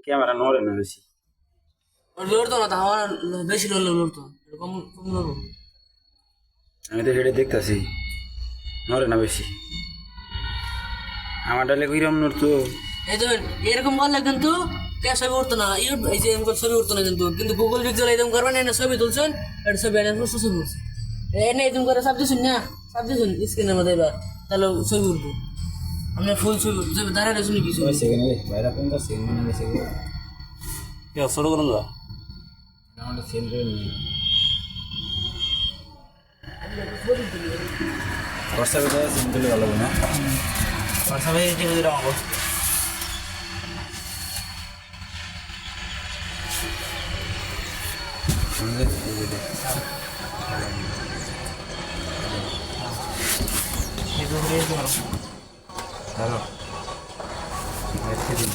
Camera নড়ে না বেশি। লড়তো না, তাহলে বেশি লড়লে লড়তো, কম কম লড়বো। আমি তো হেঁটে দেখতেছি নড়ে না বেশি। আমার ডালে কিরম নড়তো। এই তো এরকম করলে কিন্তু ছবি উঠতো না, এই যে এরকম ছবি উঠতো না, কিন্তু গুগল পিক্সেল এরকম করবেন, এনে ছবি তুলছেন, এটা ছবি এনে ছবি উঠছে, এনে এরকম করে চাপ দিচ্ছেন না, চাপ দিচ্ছেন স্ক্রিনের মধ্যে, এবার তাহলে ছবি উঠবো। আপনার ফুল ছবি দাঁড়ায় রয়েছেন কিছু বাইরে কোনটা সেল মানে গেছে ছোট করুন যা আমাদের সেল করে নিই হোয়াটসঅ্যাপে সেল করলে ভালো হবে না। হোয়াটসঅ্যাপে টিপে দিলাম আমার হ্যালো রেখে দিন।